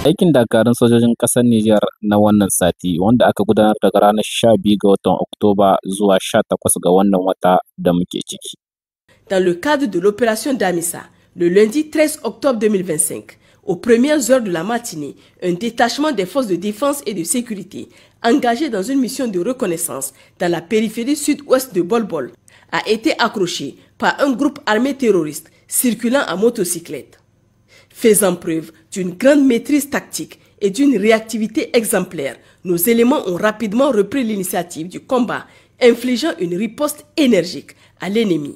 Aikin dakarun sojojin ƙasar Nijar na wannan sati wanda aka gudanar daga ranar 12 ga watan Oktoba zuwa 18 ga wannan wata da muke ciki. Dans le cadre de l'opération Damissa, le lundi 13 octobre 2025, aux premières heures de la matinée, un détachement des forces de défense et de sécurité engagé dans une mission de reconnaissance dans la périphérie sud-ouest de Bol-Bol a été accroché par un groupe armé terroriste circulant à motocyclette. Faisant preuve d'une grande maîtrise tactique et d'une réactivité exemplaire, nos éléments ont rapidement repris l'initiative du combat, infligeant une riposte énergique à l'ennemi.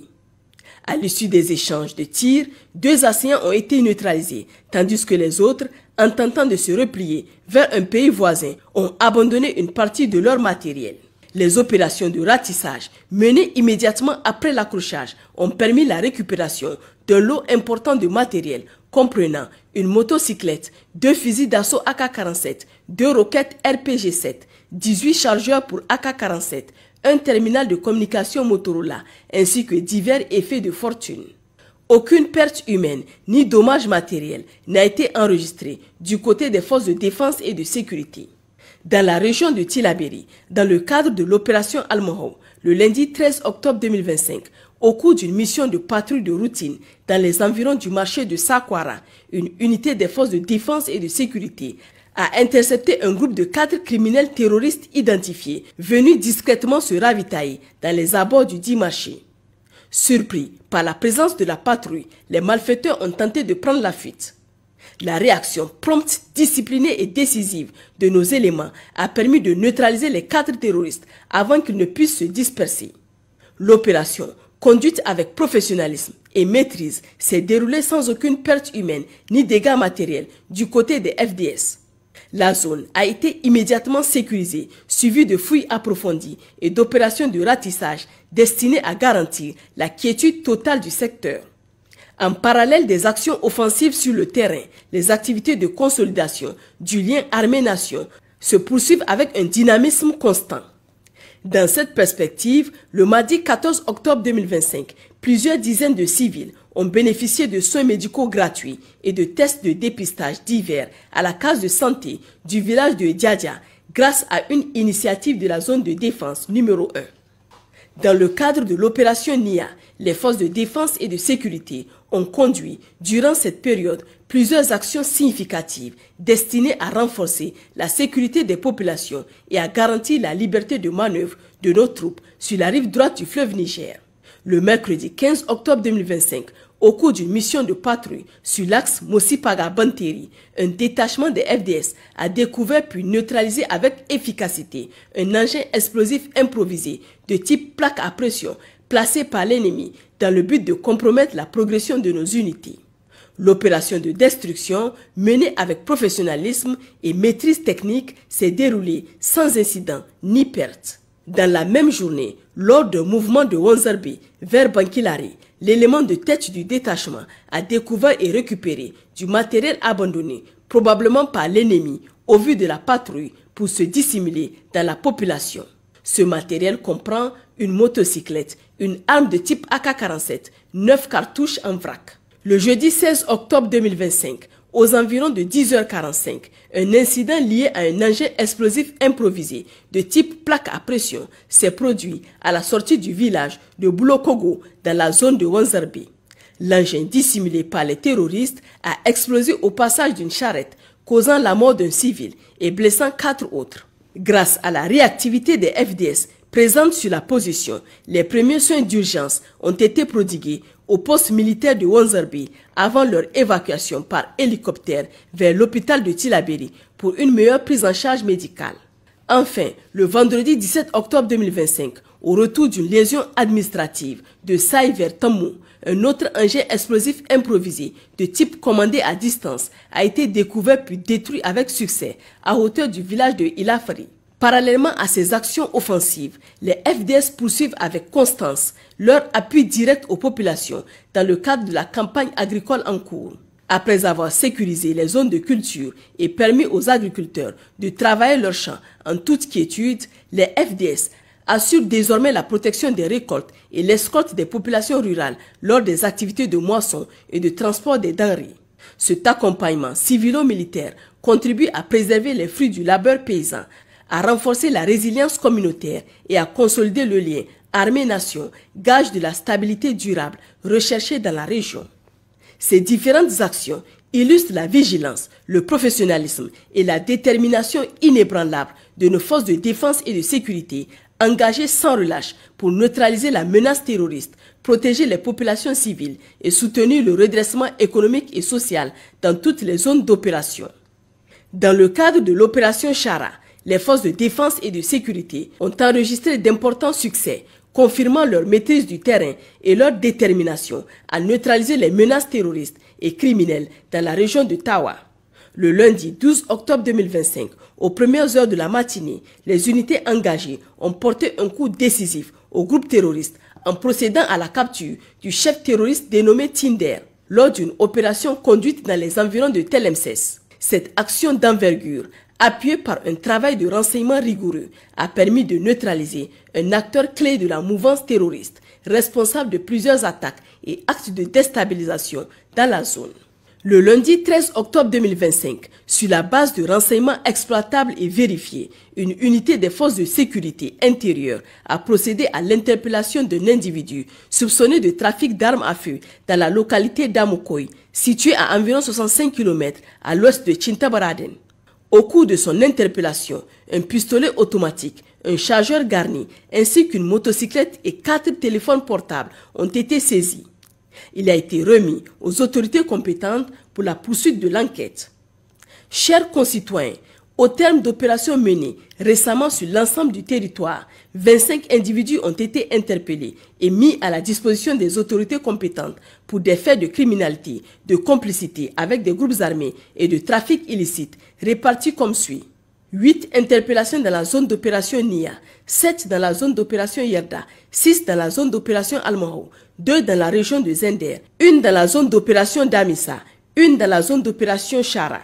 À l'issue des échanges de tirs, 2 assaillants ont été neutralisés, tandis que les autres, en tentant de se replier vers un pays voisin, ont abandonné une partie de leur matériel. Les opérations de ratissage menées immédiatement après l'accrochage ont permis la récupération d'un lot important de matériel comprenant une motocyclette, 2 fusils d'assaut AK-47, 2 roquettes RPG-7, 18 chargeurs pour AK-47, un terminal de communication Motorola ainsi que divers effets de fortune. Aucune perte humaine ni dommage matériel n'a été enregistrée du côté des forces de défense et de sécurité. Dans la région de Tillabéri, dans le cadre de l'opération Almohou, le lundi 13 octobre 2025, au cours d'une mission de patrouille de routine dans les environs du marché de Sakwara, une unité des forces de défense et de sécurité a intercepté un groupe de 4 criminels terroristes identifiés venus discrètement se ravitailler dans les abords du dit marché. Surpris par la présence de la patrouille, les malfaiteurs ont tenté de prendre la fuite. La réaction prompte, disciplinée et décisive de nos éléments a permis de neutraliser les 4 terroristes avant qu'ils ne puissent se disperser. L'opération, conduite avec professionnalisme et maîtrise, s'est déroulée sans aucune perte humaine ni dégâts matériels du côté des FDS. La zone a été immédiatement sécurisée, suivie de fouilles approfondies et d'opérations de ratissage destinées à garantir la quiétude totale du secteur. En parallèle des actions offensives sur le terrain, les activités de consolidation du lien armée-nation se poursuivent avec un dynamisme constant. Dans cette perspective, le mardi 14 octobre 2025, plusieurs dizaines de civils ont bénéficié de soins médicaux gratuits et de tests de dépistage divers à la case de santé du village de Diadia grâce à une initiative de la zone de défense numéro 1. Dans le cadre de l'opération NIA, les forces de défense et de sécurité ont conduit, durant cette période, plusieurs actions significatives destinées à renforcer la sécurité des populations et à garantir la liberté de manœuvre de nos troupes sur la rive droite du fleuve Niger. Le mercredi 15 octobre 2025, au cours d'une mission de patrouille sur l'axe Mosipaga-Banteri, un détachement des FDS a découvert puis neutralisé avec efficacité un engin explosif improvisé de type plaque à pression placé par l'ennemi dans le but de compromettre la progression de nos unités. L'opération de destruction, menée avec professionnalisme et maîtrise technique, s'est déroulée sans incident ni perte. Dans la même journée, lors d'un mouvement de Wanzarbe vers Bankilare, l'élément de tête du détachement a découvert et récupéré du matériel abandonné, probablement par l'ennemi, au vu de la patrouille pour se dissimuler dans la population. Ce matériel comprend une motocyclette, une arme de type AK-47, 9 cartouches en vrac. Le jeudi 16 octobre 2025, aux environs de 10h45, un incident lié à un engin explosif improvisé de type plaque à pression s'est produit à la sortie du village de Boulokogo dans la zone de Wanzarbe. L'engin dissimulé par les terroristes a explosé au passage d'une charrette, causant la mort d'un civil et blessant 4 autres. Grâce à la réactivité des FDS présentes sur la position, les premiers soins d'urgence ont été prodigués au poste militaire de Wanzarbe avant leur évacuation par hélicoptère vers l'hôpital de Tillabéri pour une meilleure prise en charge médicale. Enfin, le vendredi 17 octobre 2025, au retour d'une lésion administrative de Saï vers Tamou, un autre engin explosif improvisé de type commandé à distance a été découvert puis détruit avec succès à hauteur du village de Ilafari. Parallèlement à ces actions offensives, les FDS poursuivent avec constance leur appui direct aux populations dans le cadre de la campagne agricole en cours. Après avoir sécurisé les zones de culture et permis aux agriculteurs de travailler leurs champs en toute quiétude, les FDS assurent désormais la protection des récoltes et l'escorte des populations rurales lors des activités de moisson et de transport des denrées. Cet accompagnement civilo-militaire contribue à préserver les fruits du labeur paysan, à renforcer la résilience communautaire et à consolider le lien armée-nation, gage de la stabilité durable recherchée dans la région. Ces différentes actions illustrent la vigilance, le professionnalisme et la détermination inébranlable de nos forces de défense et de sécurité engagées sans relâche pour neutraliser la menace terroriste, protéger les populations civiles et soutenir le redressement économique et social dans toutes les zones d'opération. Dans le cadre de l'opération Chara, les forces de défense et de sécurité ont enregistré d'importants succès, confirmant leur maîtrise du terrain et leur détermination à neutraliser les menaces terroristes et criminelles dans la région de Tawa. Le lundi 12 octobre 2025, aux premières heures de la matinée, les unités engagées ont porté un coup décisif au groupe terroriste en procédant à la capture du chef terroriste dénommé Tinder lors d'une opération conduite dans les environs de Tlemcès. Cette action d'envergure, appuyée par un travail de renseignement rigoureux, a permis de neutraliser un acteur clé de la mouvance terroriste, responsable de plusieurs attaques et actes de déstabilisation dans la zone. Le lundi 13 octobre 2025, sur la base de renseignements exploitables et vérifiés, une unité des forces de sécurité intérieure a procédé à l'interpellation d'un individu soupçonné de trafic d'armes à feu dans la localité d'Amokoy, située à environ 65 km à l'ouest de Chintabaraden. Au cours de son interpellation, un pistolet automatique, un chargeur garni, ainsi qu'une motocyclette et 4 téléphones portables ont été saisis. Il a été remis aux autorités compétentes pour la poursuite de l'enquête. Chers concitoyens, au terme d'opérations menées récemment sur l'ensemble du territoire, 25 individus ont été interpellés et mis à la disposition des autorités compétentes pour des faits de criminalité, de complicité avec des groupes armés et de trafic illicite répartis comme suit. 8 interpellations dans la zone d'opération Nia, 7 dans la zone d'opération Yerda, 6 dans la zone d'opération Almahou, 2 dans la région de Zender, 1 dans la zone d'opération Damissa, 1 dans la zone d'opération Chara.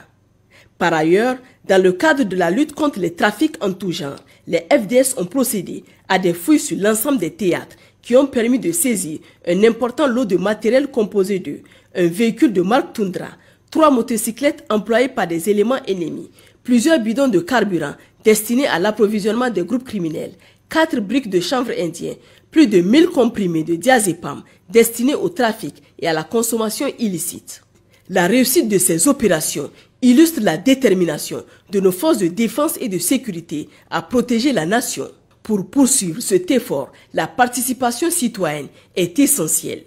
Par ailleurs, dans le cadre de la lutte contre les trafics en tout genre, les FDS ont procédé à des fouilles sur l'ensemble des théâtres qui ont permis de saisir un important lot de matériel composé de un véhicule de marque Tundra, 3 motocyclettes employées par des éléments ennemis, plusieurs bidons de carburant destinés à l'approvisionnement des groupes criminels, 4 briques de chanvre indien, plus de 1000 comprimés de diazépam destinés au trafic et à la consommation illicite. La réussite de ces opérations illustre la détermination de nos forces de défense et de sécurité à protéger la nation. Pour poursuivre cet effort, la participation citoyenne est essentielle.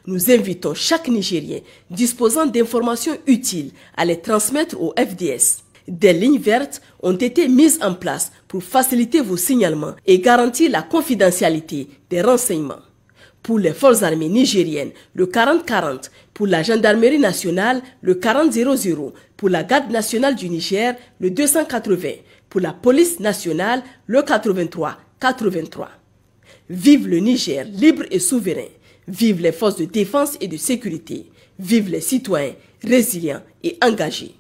Nous invitons chaque Nigérien disposant d'informations utiles à les transmettre au FDS. Des lignes vertes ont été mises en place pour faciliter vos signalements et garantir la confidentialité des renseignements. Pour les forces armées nigériennes, le 40-40, pour la gendarmerie nationale, le 40-00, pour la garde nationale du Niger, le 280, pour la police nationale, le 83-83. Vive le Niger libre et souverain. Vive les forces de défense et de sécurité. Vive les citoyens résilients et engagés.